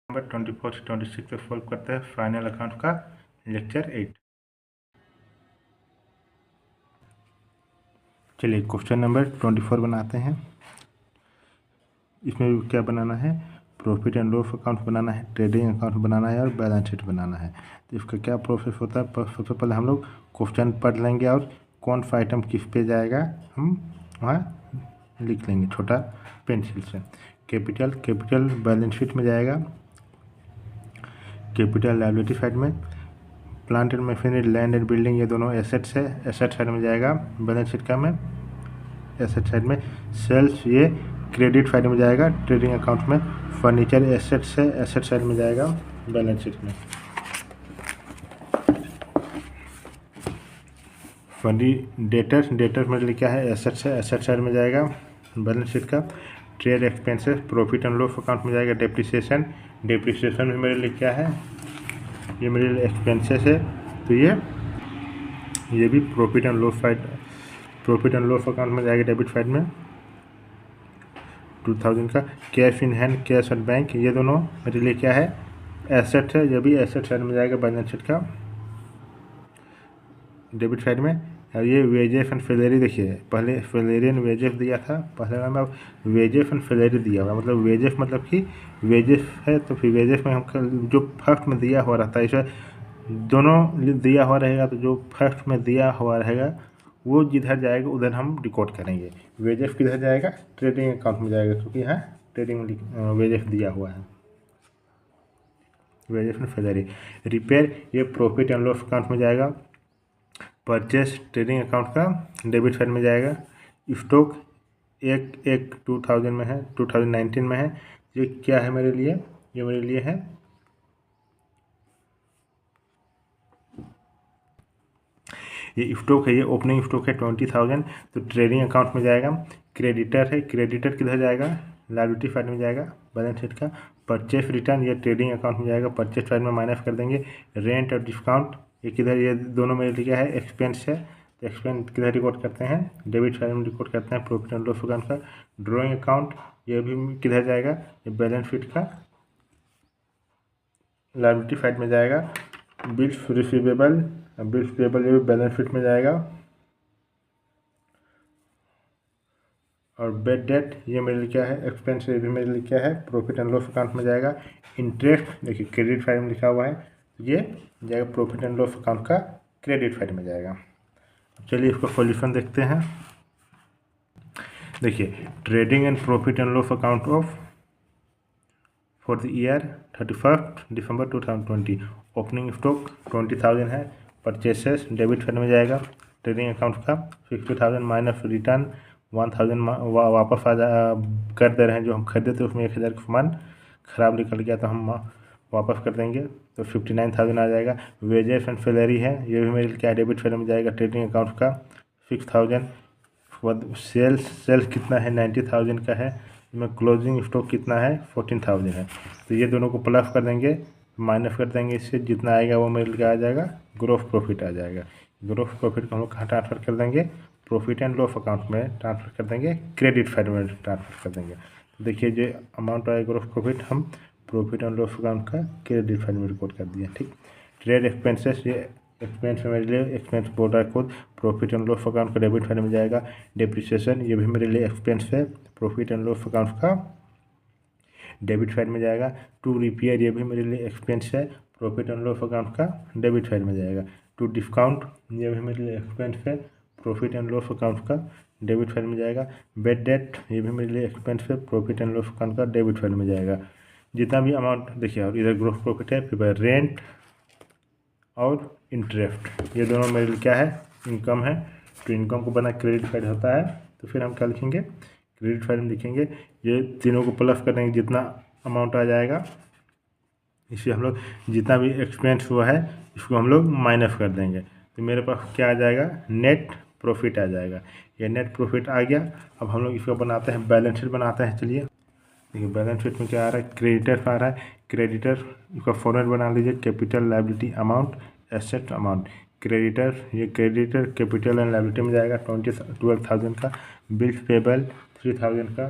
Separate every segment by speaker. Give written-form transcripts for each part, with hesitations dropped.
Speaker 1: Number 24 से 26 पे solve करते हैं फाइनल अकाउंट का लेक्चर 8। चलिए क्वेश्चन नंबर 24 बनाते हैं। इसमें क्या बनाना है, प्रॉफिट एंड लॉस अकाउंट बनाना है, ट्रेडिंग अकाउंट बनाना है और बैलेंस शीट बनाना है। तो इसका क्या प्रोसेस होता है, सबसे पहले हम लोग क्वेश्चन पढ़ लेंगे और कौन सा आइटम किस पे जाएगा हम वहाँ लिख लेंगे छोटा पेंसिल से। कैपिटल बैलेंस शीट में जाएगा, कैपिटल लायबिलिटी साइड में, plant and machinery, land and building, ये दोनों एसेट्स है, एसेट साइड में जाएगा बैलेंस शीट का में। एसेट साइड में सेल्स ये क्रेडिट साइड में जाएगा ट्रेडिंग अकाउंट में। फर्नीचर एसेट्स है, एसेट साइड में जाएगा बैलेंस शीट में। डेटर्स में लिखा है एसेट्स है, एसेट साइड में जाएगा बैलेंस शीट का। Trade expenses profit and loss account में जाएगा। डेप्रिसिएशन में मेरे लिखा है, ये मेरे एक्सपेंसेस है, तो ये भी प्रॉफिट एंड लॉस अकाउंट में जाएगा डेबिट साइड में 2000 का। Cash in hand, cash at bank, ये दोनों मेरे लिए क्या है, एसेट है, ये भी एसेट साइड में जाएगा बैलेंस शीट का डेबिट साइड में। और ये वेजेस एंड सैलरी, देखिए पहले सैलरी एंड वेजेस दिया था पहले में, अब वेजेस एंड सैलरी दिया हुआ, मतलब वेजेस मतलब कि वेजेस है, तो फिर वेजेस में हम जो फर्स्ट में दिया हुआ रहता है, इसे दोनों दिया हुआ रहेगा, तो जो फर्स्ट में दिया हुआ रहेगा वो जिधर जाएगा उधर हम रिकॉर्ड करेंगे। वेजेस किधर जाएगा, ट्रेडिंग अकाउंट में जाएगा, क्योंकि यहाँ ट्रेडिंग वेजेस दिया हुआ है, वेजेस एंड सैलरी। रिपेयर ये प्रॉफिट एंड लॉस अकाउंट में जाएगा। परचेस ट्रेडिंग अकाउंट का डेबिट साइड में जाएगा। स्टॉक एक 2000 में है, 2019 में है, ये क्या है मेरे लिए, ये मेरे लिए है ये स्टॉक है, ये ओपनिंग स्टॉक है 20,000, तो ट्रेडिंग अकाउंट में जाएगा। क्रेडिटर है, क्रेडिटर किधर जाएगा, लायबिलिटी साइड में जाएगा बैलेंस शीट का। परचेस रिटर्न ये ट्रेडिंग अकाउंट में जाएगा, परचेस साइड में माइनस कर देंगे। रेंट और डिस्काउंट ये किधर, ये दोनों मेरे लिए क्या है, एक्सपेंस है, तो एक्सपेंस किधर रिकॉर्ड करते हैं, डेबिट साइड में रिकॉर्ड करते हैं प्रॉफिट एंड लॉस अकाउंट का। ड्रॉइंग अकाउंट ये भी किधर जाएगा, ये बैलेंस शीट का लायबिलिटी साइड में जाएगा। बिल्स रिसीवेबल ये भी बैलेंस शीट में जाएगा। और बेड डेट ये मेरे लिए क्या है, एक्सपेंस, ये भी मेरे लिए क्या है, प्रॉफिट एंड लॉस अकाउंट में जाएगा। इंटरेस्ट देखिए क्रेडिट साइड में लिखा हुआ है, ये जाएगा प्रॉफिट एंड लॉस अकाउंट का क्रेडिट साइड में जाएगा। चलिए इसका सॉल्यूशन देखते हैं। देखिए trading and profit and loss account of for the year 31 December 2020। Opening stock 20,000 है, परचेसेस डेबिट साइड में जाएगा। ट्रेडिंग अकाउंट का 60,000 माइनस रिटर्न 1000 वापस कर दे रहे हैं, जो हम खरीदे थे उसमें 1000 का सामान ख़राब निकल गया, तो हम वापस कर देंगे, तो 59,000 आ जाएगा। वेजेस एंड सैलरी है, ये भी मेरे क्या डेबिट साइड में जाएगा ट्रेडिंग अकाउंट का 6000। सेल्स कितना है, 90,000 का है, इसमें क्लोजिंग स्टॉक कितना है, 14,000 है, तो ये दोनों को प्लस कर देंगे, माइनस कर देंगे, इससे जितना आएगा वो मेरे लिए आ जाएगा, ग्रॉस प्रॉफिट आ जाएगा। ग्रॉस प्रॉफिट को हम लोग कहाँ ट्रांसफर कर देंगे, प्रॉफिट एंड लॉस अकाउंट में ट्रांसफर कर देंगे, क्रेडिट साइड में ट्रांसफर कर देंगे। तो देखिए जो अमाउंट आएगा ग्रॉस प्रॉफिट, हम प्रॉफिट एंड लॉस अकाउंट का क्रेडिट साइड में रिकॉर्ड कर दिया, ठीक। ट्रेड एक्सपेंसेस, ये एक्सपेंस में मेरे लिए एक्सपेंस बोल रहा है खुद, प्रॉफिट एंड लॉस अकाउंट का डेबिट साइड में जाएगा। डेप्रिसिएशन ये भी मेरे लिए एक्सपेंस है, प्रॉफिट एंड लॉस अकाउंट का डेबिट साइड में जाएगा। टू रिपेयर ये भी मेरे लिए एक्सपेंस है, प्रॉफिट एंड लॉस अकाउंट का डेबिट साइड में जाएगा। टू डिस्काउंट ये भी मेरे लिए एक्सपेंस है, प्रॉफिट एंड लॉस अकाउंट का डेबिट साइड में जाएगा। बेड डेट ये भी मेरे लिए एक्सपेंस है, प्रॉफिट एंड लॉस अकाउंट का डेबिट साइड में जाएगा। जितना भी अमाउंट देखिए, और इधर ग्रॉस प्रॉफिट है, फिर रेंट और इंटरेस्ट ये दोनों मेरे लिए क्या है, इनकम है, तो इनकम को बना क्रेडिट साइड होता है, तो फिर हम क्या लिखेंगे, क्रेडिट साइड में लिखेंगे। ये तीनों को प्लस करेंगे, जितना अमाउंट आ जाएगा, इसे हम लोग जितना भी एक्सपेंस हुआ है इसको हम लोग माइनस कर देंगे, तो मेरे पास क्या आ जाएगा, नेट प्रॉफिट आ जाएगा। ये नेट प्रॉफिट आ गया। अब हम लोग इसको बनाते हैं, बैलेंस शीट बनाते हैं। चलिए देखिए बैलेंस शीट में क्या आ रहा है, क्रेडिटर आ रहा है। क्रेडिटर इसका फॉर्मेट बना लीजिए, capital liability amount asset amount. Creditor ये क्रेडिटर कैपिटल एंड लायबिलिटी में जाएगा 12,000 का। बिल्स पेबल 3,000 का।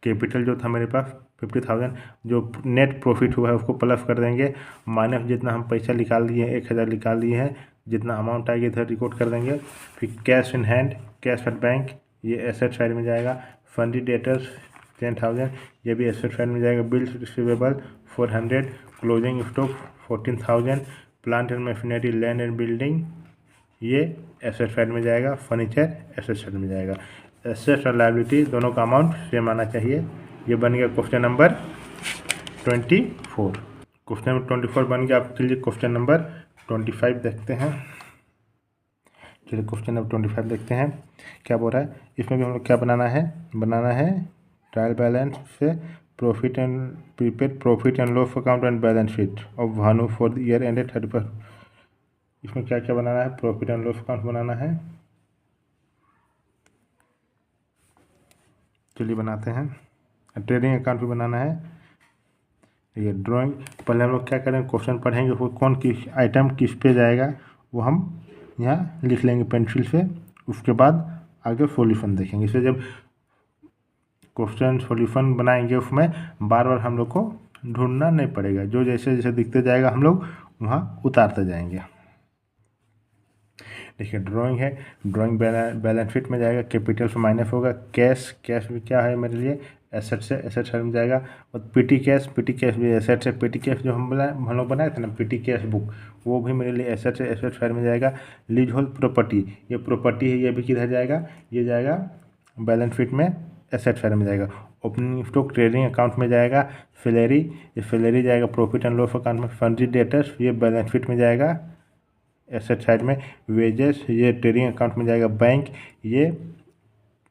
Speaker 1: कैपिटल जो था मेरे पास 50,000 जो नेट प्रॉफिट हुआ है उसको प्लस कर देंगे, माइनस जितना हम पैसा निकाल दिए हैं 1,000 निकाल दिए हैं, जितना अमाउंट आएगी इधर रिकॉर्ड कर देंगे। फिर cash in hand, cash at bank, ये एसेट साइड में जाएगा। फंडी डेटर्स 10,000, ये भी एसेट साइड में जाएगा। Bills receivable 400, closing stock 14,000, plant and machinery, land and building, ये एसेट साइड में जाएगा। फर्नीचर एसेट साइड में जाएगा। एसेट और लायबिलिटी दोनों का अमाउंट सेम आना चाहिए। ये बन गया क्वेश्चन नंबर 24। क्वेश्चन नंबर 24 बन गया। आप चलिए क्वेश्चन नंबर 25 देखते हैं। चलिए क्वेश्चन नंबर 25 देखते हैं क्या बोल रहा है। इसमें भी हम लोग क्या बनाना है ट्रायल बैलेंस से profit and prepaid profit and loss account and balance sheet of Bhanu for the year ended 31। इसमें क्या क्या बनाना है, प्रॉफिट एंड लॉस अकाउंट बनाना है। चलिए बनाते हैं। ट्रेडिंग अकाउंट भी बनाना है। ये ड्राइंग पहले हम लोग क्या करेंगे, क्वेश्चन पढ़ेंगे, वो कौन किस आइटम किस पे जाएगा वो हम यहाँ लिख लेंगे पेंसिल से। उसके बाद आगे सॉल्यूशन देखेंगे। इससे जब क्वेश्चन सॉल्यूशन बनाएंगे उसमें बार बार हम लोग को ढूंढना नहीं पड़ेगा, जो जैसे जैसे दिखते जाएगा हम लोग वहाँ उतारते जाएंगे। देखिए ड्राइंग है, ड्राइंग बैलेंस शीट में जाएगा, कैपिटल से माइनस होगा। कैश, कैश भी क्या है मेरे लिए एसेट से, एसेट साइड में जाएगा। और पीटी कैश भी एसेट से। पीटी कैश जो हम लोग बनाए थे ना पीटी कैश बुक, वो भी मेरे लिए एसेट से, एसेट साइड में जाएगा। लीज होल्ड प्रॉपर्टी, ये प्रॉपर्टी है, ये भी किधर जाएगा, ये जाएगा बैलेंस शीट में एसेट साइड में जाएगा। ओपनिंग स्टॉक ट्रेडिंग अकाउंट में जाएगा। सैलरी, ये सैलरी जाएगा प्रॉफिट एंड लॉस अकाउंट में। फंडी डेटर्स, ये बैलेंस शीट में जाएगा एसेट साइड में। वेजेस, ये ट्रेडिंग अकाउंट में जाएगा। बैंक, ये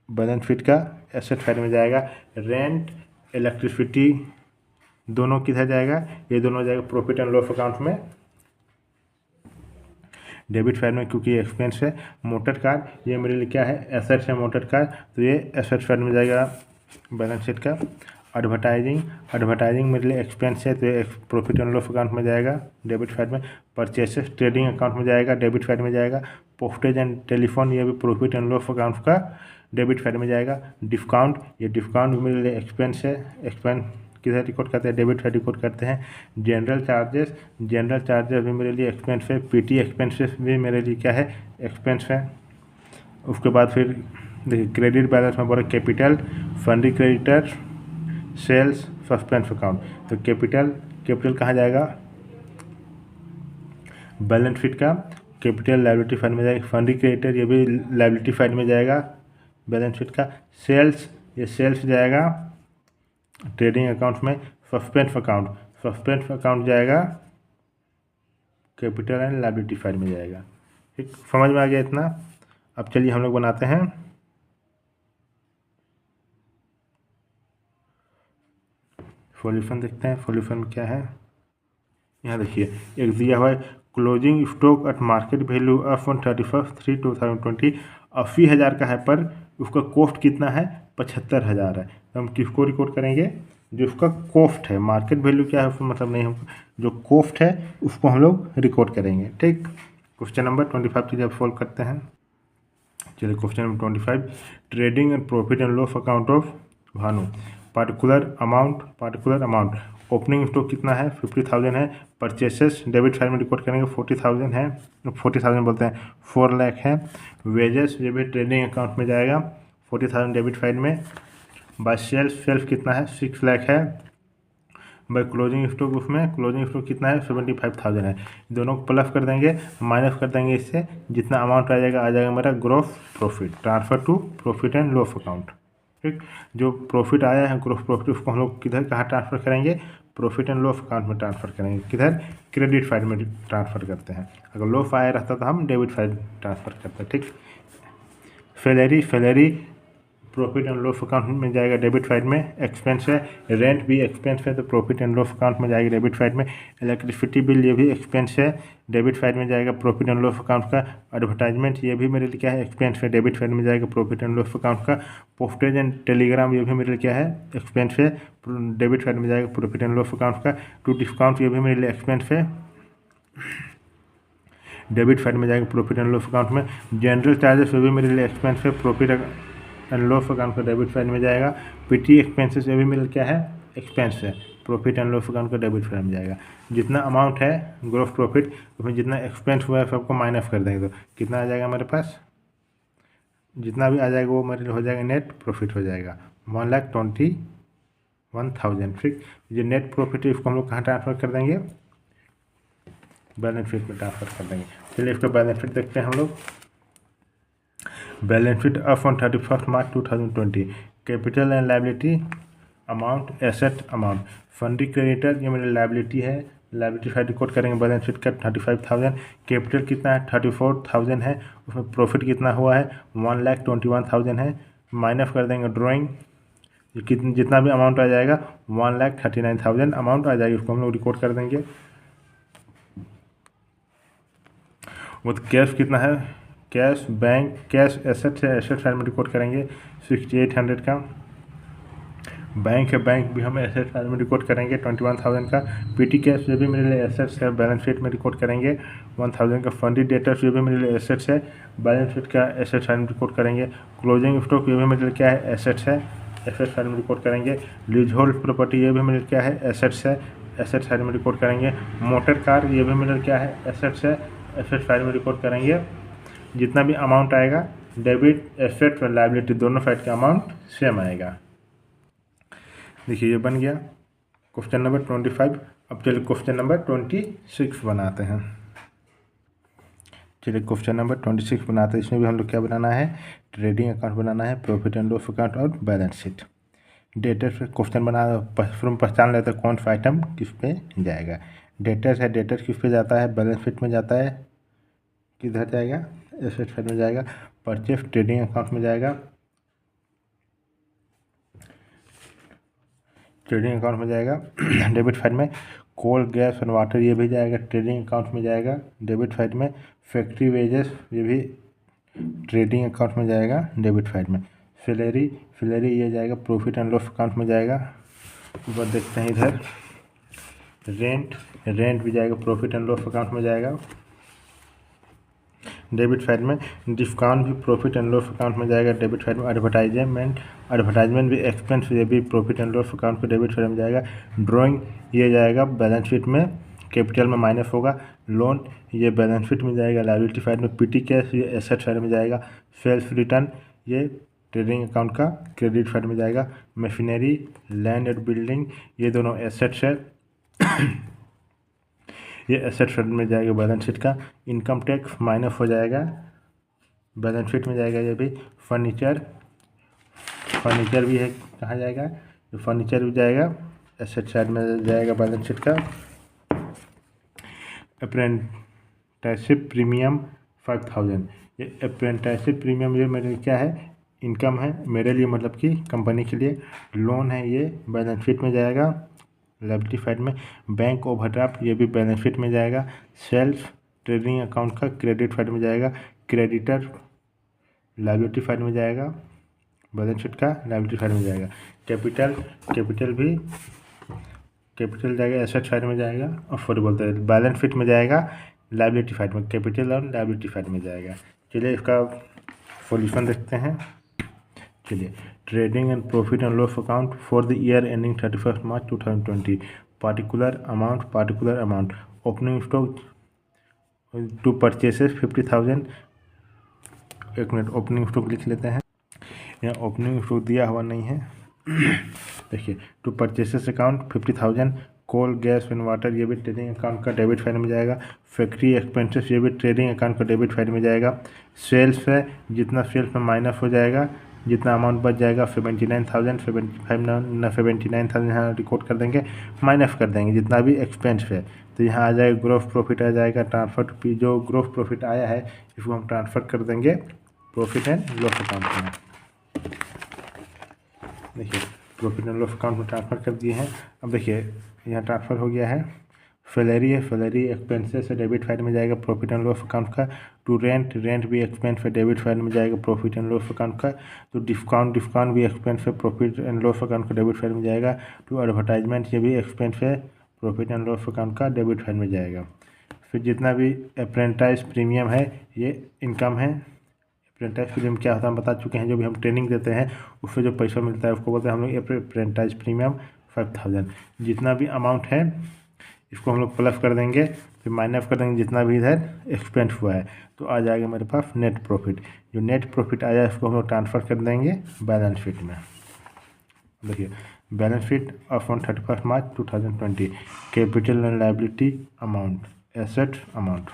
Speaker 1: बैलेंस शीट का एसेट साइड में जाएगा। रेंट, इलेक्ट्रिसिटी, दोनों किधर जाएगा, ये दोनों जाएगा प्रॉफिट एंड लॉस अकाउंट में डेबिट साइड में, क्योंकि ये एक्सपेंस है। मोटर कार, ये मेरे लिए क्या है एसेट है मोटर कार, तो ये एसेट साइड में जाएगा बैलेंस शीट का। एडवर्टाइजिंग, एडवर्टाइजिंग मेरे लिए एक्सपेंस है, तो ये प्रॉफिट एंड लॉस अकाउंट में जाएगा डेबिट साइड में। परचेसेस ट्रेडिंग अकाउंट में जाएगा, डेबिट साइड में जाएगा। पोस्टेज एंड टेलीफोन, ये भी प्रॉफिट एंड लॉस अकाउंट का डेबिट साइड में जाएगा। डिस्काउंट, ये डिस्काउंट मेरे लिए एक्सपेंस है, एक्सपेंस किधर रिकॉर्ड करते हैं डेबिट साइड रिकॉर्ड करते हैं। जनरल चार्जेस, जनरल चार्जेस भी मेरे लिए एक्सपेंस है। पीटी एक्सपेंसेस भी मेरे लिए क्या है एक्सपेंस है। उसके बाद फिर देखिए क्रेडिट बैलेंस में बोला capital, sundry creditor, sales, suspense account. तो कैपिटल कहाँ जाएगा बैलेंस शीट का, कैपिटल लायबिलिटी साइड में जाएगा। फंडी क्रेडिटर, ये भी लायबिलिटी साइड में जाएगा बैलेंस शीट का। सेल्स, ये सेल्स जाएगा ट्रेडिंग अकाउंट में। सस्पेंस अकाउंट जाएगा कैपिटल एंड लायबिलिटी साइड में जाएगा। ठीक, समझ में आ गया इतना। अब चलिए हम लोग बनाते हैं सॉल्यूशन, देखते हैं सॉल्यूशन क्या है। यहाँ देखिए एक दिया हुआ है closing stock at market value of 31/3/2020 80,000 का है, पर उसका कॉस्ट कितना है 75,000 है। तो हम किसको रिकॉर्ड करेंगे, जो उसका कॉस्ट है, मार्केट वैल्यू क्या है उसका मतलब नहीं, हम जो कॉस्ट है उसको हम लोग रिकॉर्ड करेंगे। ठीक, क्वेश्चन नंबर 25 चलिए अब सॉल्व करते हैं। चलिए question number 25, trading and profit and loss account of Bhanu. Particular amount opening stock कितना है 50,000 है। परचेसेस डेबिट साइड में रिकॉर्ड करेंगे 40,000 है, 40,000 बोलते हैं 4 लाख है। वेजेस, ये भी ट्रेडिंग अकाउंट में जाएगा 40,000 डेबिट साइड में। बाय सेल्फ कितना है 6 लाख है। बाय क्लोजिंग स्टॉक, उसमें क्लोजिंग स्टॉक कितना है 75,000 है। दोनों को प्लस कर देंगे, माइनस कर देंगे, इससे जितना अमाउंट आ जाएगा मेरा gross profit, transfer to profit and loss account. ठीक, जो प्रॉफिट आया है ग्रॉस प्रॉफिट उसको हम लोग किधर कहाँ ट्रांसफ़र करेंगे, प्रॉफिट एंड लॉस अकाउंट में ट्रांसफ़र करेंगे। किधर, क्रेडिट साइड में ट्रांसफ़र करते हैं। अगर लॉस आया रहता तो हम डेबिट साइड ट्रांसफ़र करते हैं। ठीक, salary profit and loss account में जाएगा डेबिट साइड में, एक्सपेंस है। रेंट भी एक्सपेंस है तो प्रॉफिट एंड लॉस अकाउंट में जाएगी डेबिट साइड में। इलेक्ट्रिसिटी बिल, ये भी एक्सपेंस है, डेबिट साइड में जाएगा प्रॉफिट एंड लॉस अकाउंट का। एडवर्टाइजमेंट, ये भी मेरे लिए क्या है एक्सपेंस है, डेबिट साइड में जाएगा प्रॉफिट एंड लॉस अकाउंट का। पोस्टेज एंड टेलीग्राम, ये भी मेरे लिए क्या है एक्सपेंस है, डेबिट साइड में जाएगा प्रॉफिट एंड लॉस अकाउंट का। टू डिस्काउंट, ये भी मेरे लिए एक्सपेंस है, डेबिट साइड में जाएगा प्रॉफिट एंड लॉस अकाउंट में। जनरल चार्जेस, ये भी मेरे लिए एक्सपेंस है, प्रॉफिट एंड लॉस अकाउंट का डेबिट साइड में जाएगा। पीटी एक्सपेंसेस, ये भी मेरे क्या है एक्सपेंस है, प्रॉफिट एंड लॉस अकाउंट का डेबिट साइड में जाएगा। जितना अमाउंट है ग्रॉस प्रॉफिट उसमें जितना एक्सपेंस हुआ है सबको माइनस कर देंगे तो कितना आ जाएगा हमारे पास, जितना भी आ जाएगा वो मेरे हो जाएगा नेट प्रॉफिट हो जाएगा 1,21,000। ठीक, जो नेट प्रॉफिट है इसको हम लोग कहाँ ट्रांसफ़र कर देंगे, बैलेंस शीट में ट्रांसफ़र कर देंगे। चलिए इसका बैलेंस शीट देखते हैं हम लोग। Balance sheet of on 31 March 2020। Capital and liability amount, asset amount, Fundy creditor ये मेरी लायबिलिटी है, लायबिलिटी साइड रिकॉर्ड करेंगे बैलेंस शीट का 35,000। कैपिटल कितना है 34,000 है, उसमें प्रॉफिट कितना हुआ है 1,21,000 है, माइनस कर देंगे ड्राइंग, कितना जितना भी अमाउंट आ जाएगा 1,39,000 अमाउंट आ जाएगी, उसको हम लोग रिकॉर्ड कर देंगे। वो कैश कितना है, कैश बैंक कैश एसेट है, एसेट साइड में रिकॉर्ड करेंगे 6,800 का। बैंक है, बैंक भी हम एसेट साइड में रिकॉर्ड करेंगे 21,000 का। पीटी कैश ये भी मेरे लिए एसेट्स है, बैलेंस शीट में रिकॉर्ड करेंगे 1,000 का। फंडी डेटर्स ये भी मेरे लिए एसेट्स है, बैलेंस शीट का एसेट साइड में रिकॉर्ड करेंगे। क्लोजिंग स्टॉक ये भी मेरे लिए क्या है एसेट्स है, एसेट साइड में रिकॉर्ड करेंगे। लीज होल्ड प्रॉपर्टी ये भी मेरे लिए क्या है एसेट्स है, एसेट साइड में रिकॉर्ड करेंगे। मोटर कार ये भी मेरे लिए क्या है एसेट्स है, एसेट साइड में रिकॉर्ड करेंगे। जितना भी अमाउंट आएगा डेबिट एसेट और लायबिलिटी दोनों साइड का अमाउंट सेम आएगा। देखिए ये बन गया क्वेश्चन नंबर 25। अब चलिए क्वेश्चन नंबर 26 बनाते हैं। चलिए क्वेश्चन नंबर 26 बनाते हैं। इसमें भी हम लोग क्या बनाना है, ट्रेडिंग अकाउंट बनाना है, प्रॉफिट एंड लॉस अकाउंट और बैलेंस शीट। डेटर्स पे क्वेश्चन बना फिर पहचान लेते हैं कौन सा आइटम किस पे जाएगा। डेटर्स है, डेटर्स किस पे जाता है, बैलेंस शीट में जाता है, किधर जाएगा एसेट साइड में जाएगा। परचेस ट्रेडिंग अकाउंट में जाएगा, ट्रेडिंग अकाउंट में जाएगा। डेबिट साइड में कोल गैस और वाटर ये भी जाएगा, ट्रेडिंग अकाउंट में जाएगा डेबिट साइड में। फैक्ट्री वेजेस ये भी ट्रेडिंग अकाउंट में जाएगा डेबिट साइड में। सैलरी, सैलरी ये जाएगा प्रॉफिट एंड लॉस अकाउंट में जाएगा। ऊपर देखते हैं इधर रेंट, रेंट भी जाएगा प्रॉफिट एंड लॉस अकाउंट में जाएगा डेबिट साइड में। डिस्काउंट भी प्रॉफिट एंड लॉस अकाउंट में जाएगा डेबिट साइड में। एडवर्टाइजमेंट, एडवर्टाइजमेंट भी एक्सपेंस ये भी प्रॉफिट एंड लॉस अकाउंट पे डेबिट साइड में जाएगा। ड्राइंग ये जाएगा बैलेंस शीट में, कैपिटल में माइनस होगा। लोन ये बैलेंस शीट में जाएगा लायबिलिटी साइड में। पीटी कैश ये एसेट साइड में जाएगा। सेल्स रिटर्न ये ट्रेडिंग अकाउंट का क्रेडिट साइड में जाएगा। मशीनरी, लैंड और बिल्डिंग ये दोनों एसेट्स है, ये एसेट साइड में जाएगा बैलेंस शीट का। इनकम टैक्स माइनस हो जाएगा बैलेंस शीट में जाएगा ये भी। फर्नीचर, फर्नीचर भी है कहाँ जाएगा, ये फर्नीचर भी जाएगा एसेट साइड में जाएगा बैलेंस शीट का। अप्रेंटिसशिप प्रीमियम 5,000 ये अप्रेंटिसशिप प्रीमियम ये मेरे लिए क्या है इनकम है मेरे लिए, मतलब कि कंपनी के लिए। लोन है ये बैलेंस शीट में जाएगा लायबिलिटी साइड में। बैंक ओवरड्राफ्ट ये भी बैलेंस शीट में जाएगा। सेल्फ ट्रेडिंग अकाउंट का क्रेडिट साइड में जाएगा। क्रेडिटर लायबिलिटी साइड में जाएगा, बैलेंस शीट का लायबिलिटी साइड में जाएगा। कैपिटल, कैपिटल भी कैपिटल जाएगा एसेट साइड में जाएगा और सॉरी बोलते हैं बैलेंस शीट में जाएगा लायबिलिटी साइड में, कैपिटल और लायबिलिटी साइड में जाएगा। चलिए इसका सॉल्यूशन देखते हैं। चलिए trading and profit and loss account for the year ending 31 March 2020। Particular amount opening stock to purchases 50,000। एक मिनट ओपनिंग स्टॉक लिख लेते हैं, यहाँ ओपनिंग स्टॉक दिया हुआ नहीं है। देखिए to purchases account 50,000। Coal gas and water ये भी ट्रेडिंग अकाउंट का डेबिट साइड में जाएगा। फैक्ट्री एक्सपेंसेस ये भी ट्रेडिंग अकाउंट का डेबिट साइड में जाएगा। सेल्स है, जितना सेल्स में माइनस हो जाएगा जितना अमाउंट बच जाएगा 79,000 79,000 यहाँ रिकॉर्ड कर देंगे, माइनस कर देंगे जितना भी एक्सपेंस है। तो यहाँ आ जाएगा ग्रॉस प्रॉफिट आ जाएगा। ट्रांसफर जो ग्रॉस प्रॉफिट आया है इसको हम ट्रांसफ़र कर देंगे प्रॉफिट एंड लॉस अकाउंट में। देखिए प्रॉफिट एंड लॉस अकाउंट में ट्रांसफ़र कर दिए हैं। अब देखिए यहाँ ट्रांसफ़र हो गया है। सैलरी है, सैलरी एक्सपेंसेस है डेबिट साइड में जाएगा प्रॉफिट एंड लॉस अकाउंट का। टू रेंट, रेंट भी एक्सपेंस है डेबिट साइड में जाएगा प्रॉफिट एंड लॉस अकाउंट का। तो डिस्काउंट, डिस्काउंट भी एक्सपेंस है प्रॉफिट एंड लॉस अकाउंट का डेबिट साइड में जाएगा। टू एडवर्टाइजमेंट ये भी एक्सपेंस है प्रॉफिट एंड लॉस अकाउंट का डेबिट साइड में जाएगा। फिर जितना भी अप्रेंटाइज प्रीमियम है ये इनकम है। अप्रेंटाइज प्रीमियम क्या होता है हम बता चुके हैं, जो भी हम ट्रेनिंग देते हैं उससे जो पैसा मिलता है उसको बोलते हैं हम लोग अप्रेंटाइज प्रीमियम 5000। जितना भी अमाउंट है इसको हम लोग प्लस कर देंगे, फिर माइनस कर देंगे जितना भी इधर एक्सपेंस हुआ है, तो आ जाएगा मेरे पास नेट प्रॉफिट। जो नेट प्रॉफिट आया इसको हम लोग ट्रांसफ़र कर देंगे बैलेंस शीट में। देखिए balance sheet of on 31 March 2020, capital and liability amount, asset amount.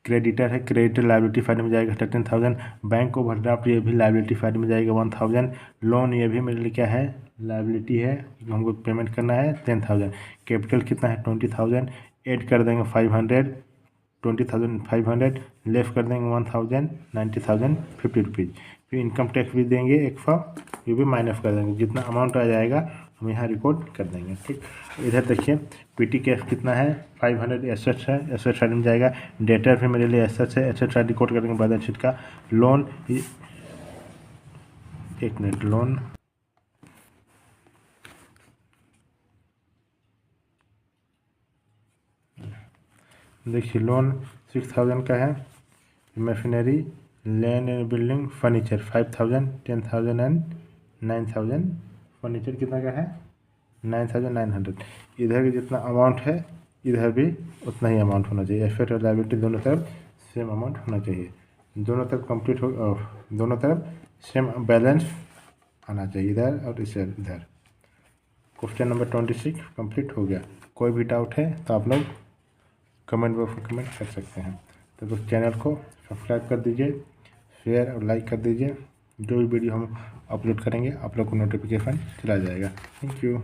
Speaker 1: Creditor है, क्रेडिटर लायबिलिटी फाइल में जाएगा 13,000। बैंक ओवरड्राफ्ट ये भी लायबिलिटी फाइल में जाएगा 1,000। लोन ये भी मेरे लिए क्या है, लायबिलिटी है, हमको पेमेंट करना है 10,000। कैपिटल कितना है 20,000, ऐड कर देंगे 500, 20,500 लेस कर देंगे 1,000, 90,000 50 रुपीज़। फिर इनकम टैक्स भी देंगे 100, ये भी माइनस कर देंगे, जितना अमाउंट आ जाएगा हम यहाँ रिकॉर्ड कर देंगे। ठीक, इधर देखिए पीटी कैश कितना है 500, एसेट्स है, एसेट साइड में जाएगा। डेटर भी मेरे लिए एसेट्स है, एसेट साइड रिकॉर्ड कर देंगे बैलेंस शीट का। लोन, एक मिनट, लोन देखिए लोन 6,000 का है। Machinery, land and building, furniture 5,000, 10,000 and 9,000। Furniture कितना का है 9,900। इधर भी जितना अमाउंट है इधर भी उतना ही अमाउंट होना चाहिए। एसेट और लायबिलिटी दोनों तरफ सेम अमाउंट होना चाहिए, दोनों तरफ कंप्लीट हो, दोनों तरफ सेम बैलेंस आना चाहिए, इधर और इधर। क्वेश्चन नंबर 26 कंप्लीट हो गया। कोई भी डाउट है तो आप लोग कमेंट बॉक्स में कमेंट कर सकते हैं। तो दोस्त चैनल को सब्सक्राइब कर दीजिए, शेयर और लाइक कर दीजिए। जो भी वीडियो हम अपलोड करेंगे आप लोग को नोटिफिकेशन चला जाएगा। Thank you.